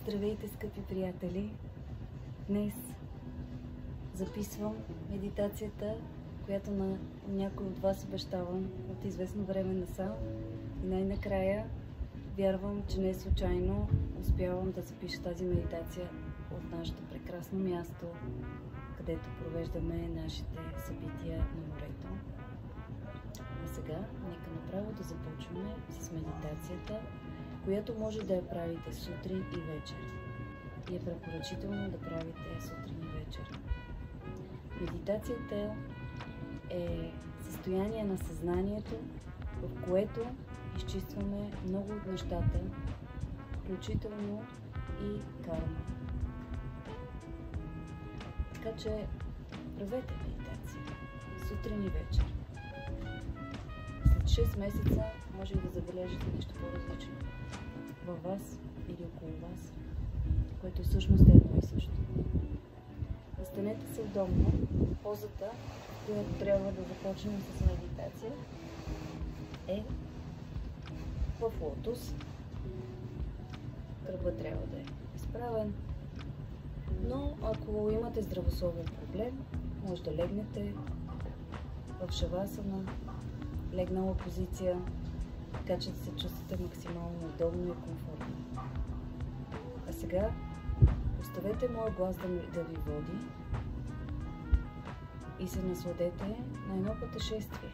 Здравейте, скъпи приятели! Днес записвам медитацията, която на някой от вас обещавам от известно време насам. И най-накрая вярвам, че не случайно успявам да запиша тази медитация от нашето прекрасно място, където провеждаме нашите събития на морето. А сега нека направо да започваме с медитацията, която може да я правите сутрин и вечер. И е препоръчително да правите сутрин и вечер. Медитацията е състояние на съзнанието, в което изчистваме много от нещата, включително и карма. Така че правете медитация сутрин и вечер. След 6 месеца може и да забележите нещо по-различно във вас или около вас, което всъщност е едно и също. Настанете се удобно. Позата, която трябва да започнем с медитация, е в лотос. Гърбът трябва да е изправен. Но ако имате здравословен проблем, може да легнете в шавасана, легнала позиция, така че да се чувствате максимално удобно и комфортно. А сега оставете моят глас да ви води и се насладете на едно пътешествие,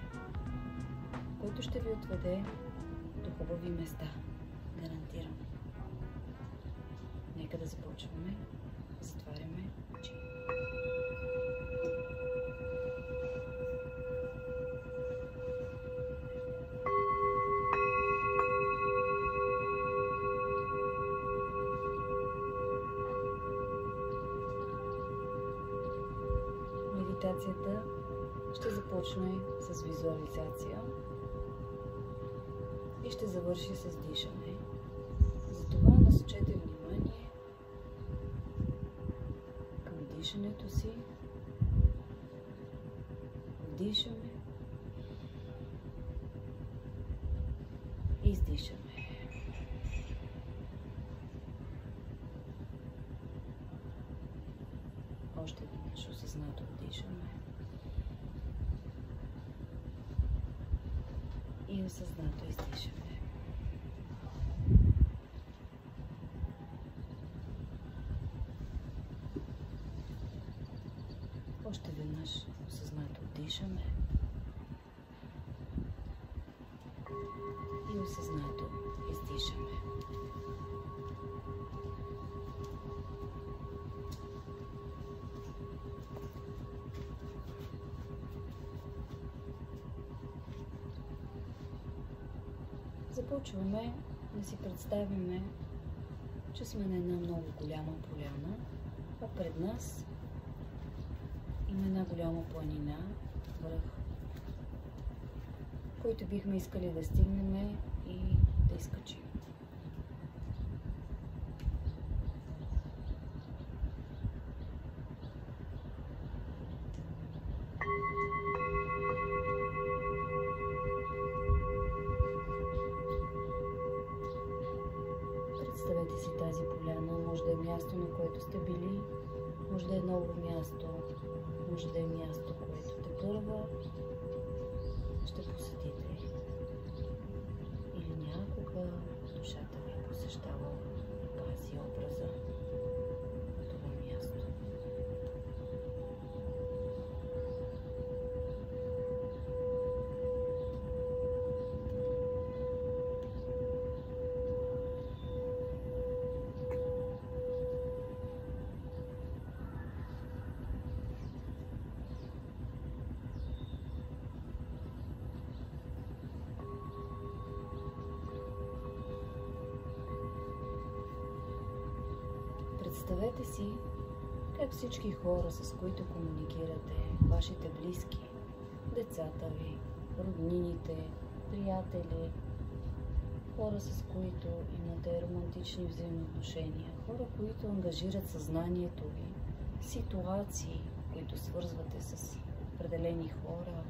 което ще ви отведе до хубави места. Гарантирам. Нека да започваме. Затваряме очи. Медитацията ще започне с визуализация и ще завърши с дишане. Затова насочете внимание към дишането си. Вдишаме и издишаме. Още веднъж осъзнато вдишаме и осъзнато издишаме. Още веднъж осъзнато вдишаме и осъзнато издишаме. Започваме да си представяме, че сме на една много голяма поляна, а пред нас има една голяма планина, връх, който бихме искали да стигнем и да изкачим. Представете си тази поляна, може да е място, на което сте били, може да е ново място, може да е място, което тепърва ще посетите. Или някога душата ви е посещавала тази образа на това място. Представете си как всички хора, с които комуникирате, вашите близки, децата ви, роднините, приятели, хора, с които имате романтични взаимоотношения, хора, които ангажират съзнанието ви, ситуации, които свързвате с определени хора,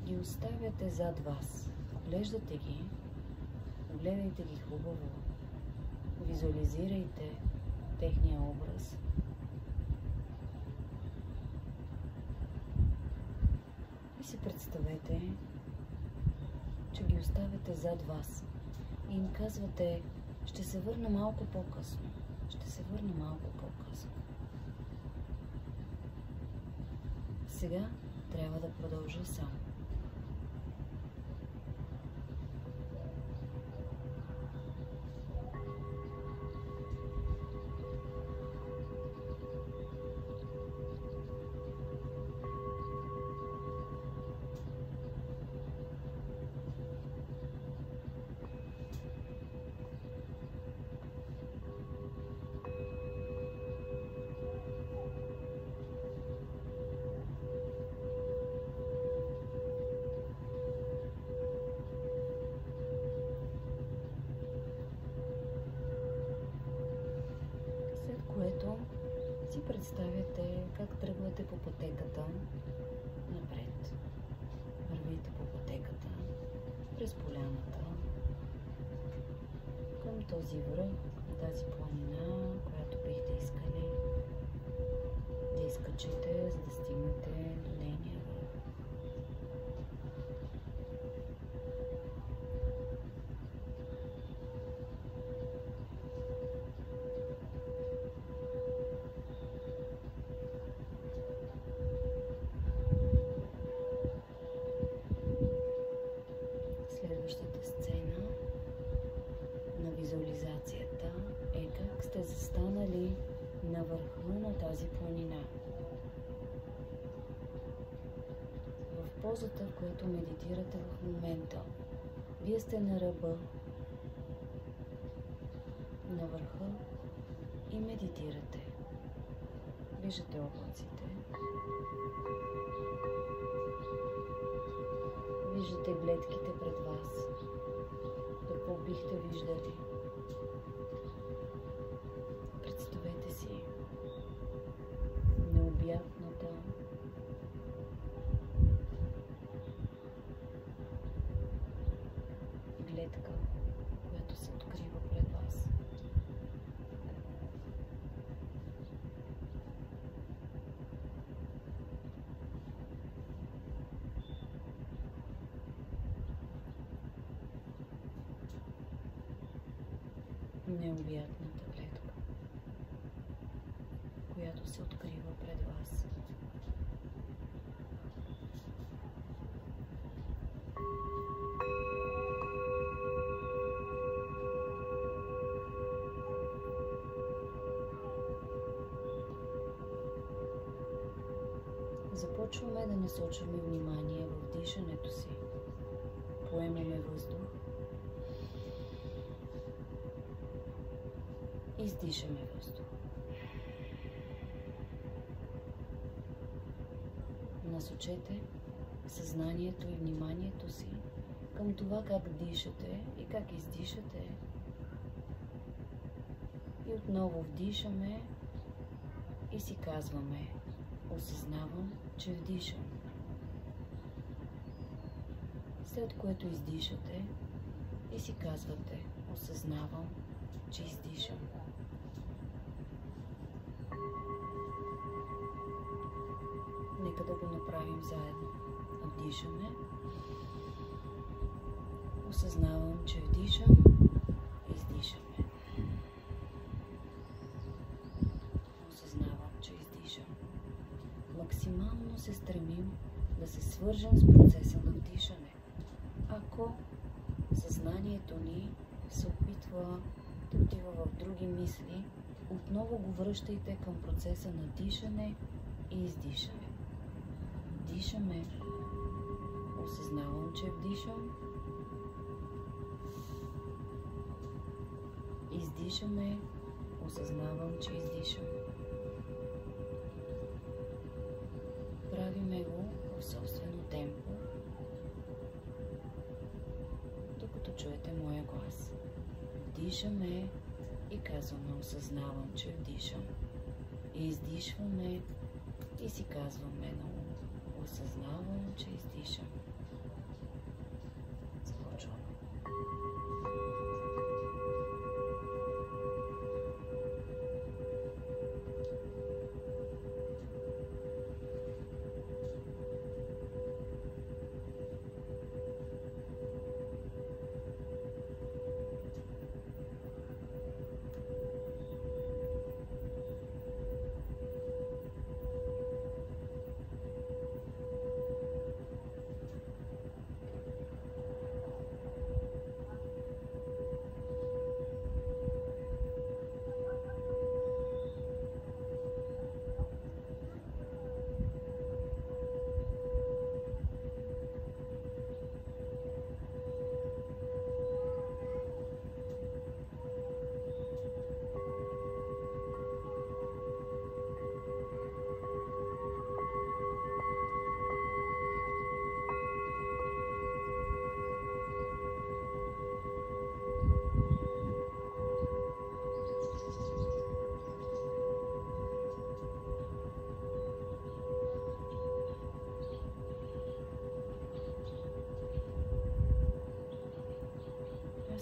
ги оставяте зад вас. Оглеждате ги, огледайте ги хубаво. Визуализирайте техния образ. И си представете, че ги оставяте зад вас. И им казвате: ще се върна малко по-късно. Ще се върна малко по-късно. Сега трябва да продължа сам. Което си представяте как тръгвате по пътеката напред. Вървите по пътеката през поляната към този връх, тази планина, която бихте искали да изкачите, за да стигнете до нейния връх. Следващата сцена на визуализацията е как сте застанали на върха на тази планина. В позата, в която медитирате в момента, вие сте на ръба, на върха и медитирате. Виждате облаците. Виждате гледките пред вас. Какво бихте виждали? Представете си необятната гледка, която се открива пред вас. Необятната гледка, която се открива пред вас. Започваме да насочваме внимание в дишането си. Поемаме въздух. Издишаме въздух. Насочете съзнанието и вниманието си към това как дишате и как издишате. И отново вдишаме и си казваме: осъзнавам, че вдишам. След което издишате и си казвате: осъзнавам, че издишам. Нека да го направим заедно. Вдишаме. Осъзнавам, че вдишам. Издишаме. Осъзнавам, че издишам. Максимално се стремим да се свържем с процеса на вдишане. Ако съзнанието ни се опитва да отива в други мисли, отново го връщайте към процеса на дишане и издишане. Дишаме. Осъзнавам, че вдишам. Издишаме. Осъзнавам, че издишам. Правиме го в собствено темпо, докато чуете моя глас. Вдишаме и казваме: осъзнавам, че вдишам. И издишваме и си казваме на ум: осъзнавам, че издишам. Започваме.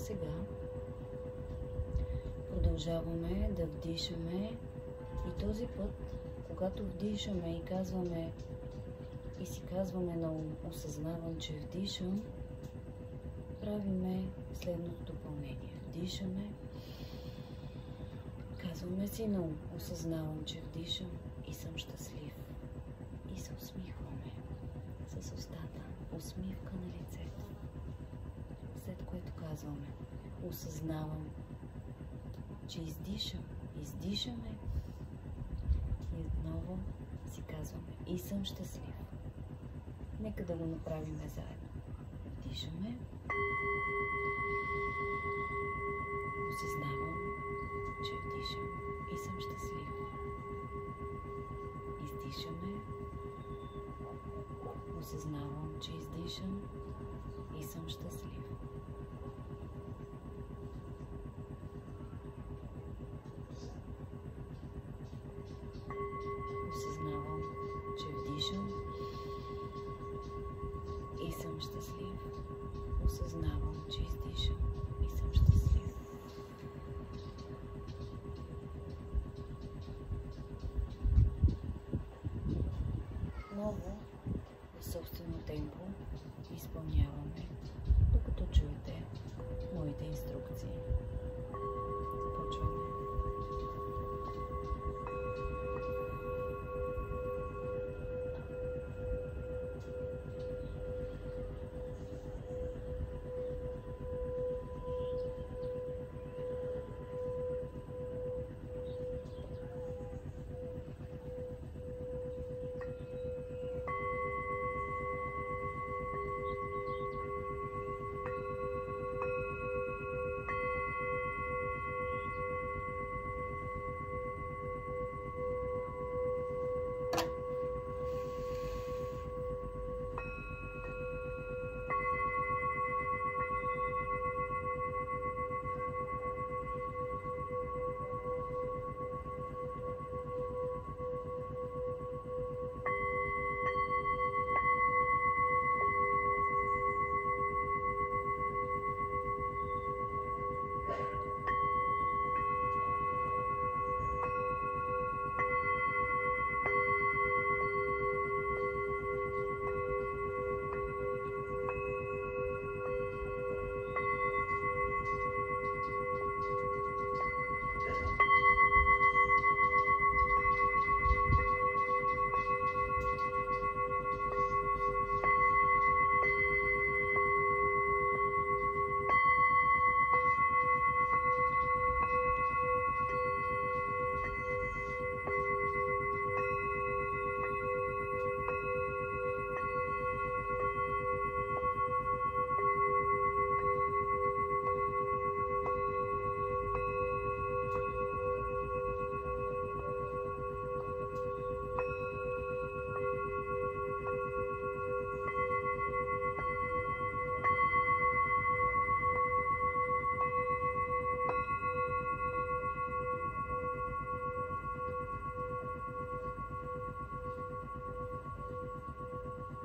Сега продължаваме да вдишаме и този път, когато вдишаме и казваме и си казваме на ум, осъзнавам, че вдишам, правиме следното допълнение. Вдишаме, казваме си на ум, осъзнавам, че вдишам и съм щастлив. И се усмихваме с устата, усмивка на лицето. След което казваме, осъзнавам, че издишам, издишаме и отново си казваме, и съм щастлив. Нека да го направим заедно. Вдишаме. Осъзнавам, че вдишам и съм щастлив. Издишаме. Осъзнавам, че издишам и съм щастлив. Осъзнавам, че вдишам и съм щастлив. Осъзнавам, че издишам и съм щастлив. Много в собствено темпо изпълняваме, докато чуете моите инструкции. Започваме.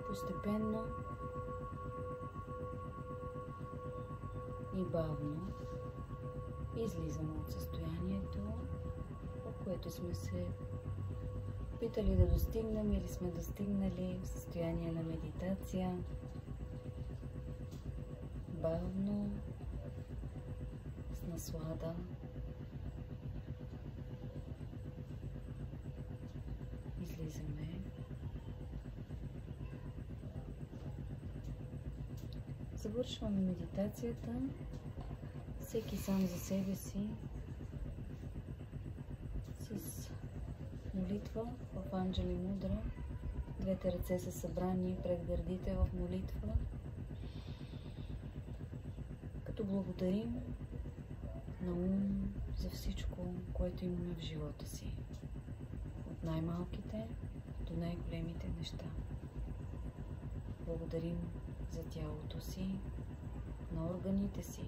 Постепенно и бавно излизаме от състоянието, в което сме се опитали да достигнем или сме достигнали в състояние на медитация. Бавно, с наслада. Излизаме. Завършваме медитацията, всеки сам за себе си, с молитва в Анджели Мудра. Двете ръце са събрани пред гърдите в молитва, като благодарим на ум за всичко, което имаме в живота си. От най-малките до най-големите неща. Благодарим за тялото си, на органите си,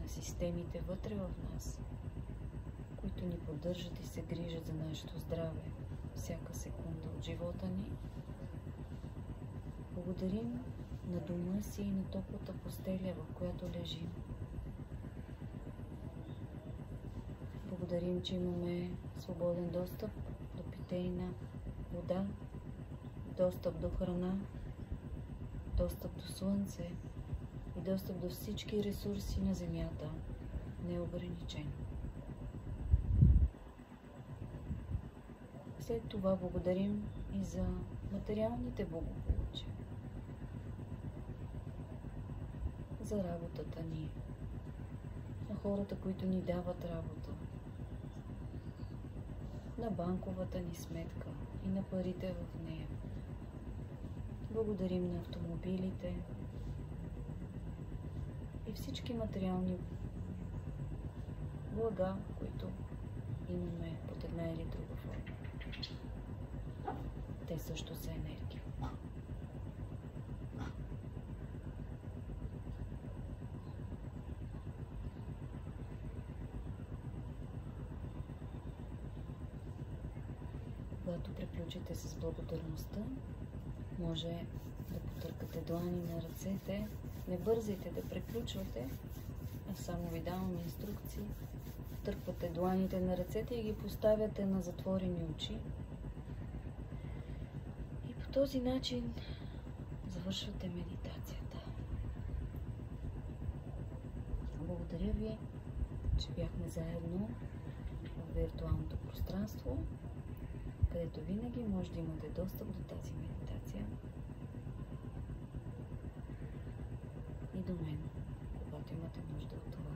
на системите вътре в нас, които ни поддържат и се грижат за нашето здраве всяка секунда от живота ни. Благодарим на дома си и на топлата постеля, в която лежим. благодарим, че имаме свободен достъп до питейна вода, достъп до храна, достъп до слънце и достъп до всички ресурси на Земята, неограничен. След това благодарим и за материалните благополучия, за работата ни, на хората, които ни дават работа, на банковата ни сметка и на парите в нея. Благодарим на автомобилите и всички материални блага, които имаме под една или друга форма. Те също са енергия. Когато приключите с благодарността, може да потъркате длани на ръцете. Не бързайте да приключвате, а само ви давам инструкции. Търквате дланите на ръцете и ги поставяте на затворени очи. И по този начин завършвате медитацията. Благодаря ви, че бяхме заедно в виртуалното пространство, където винаги може да имате достъп до тази медитация и до мен, когато имате нужда от това.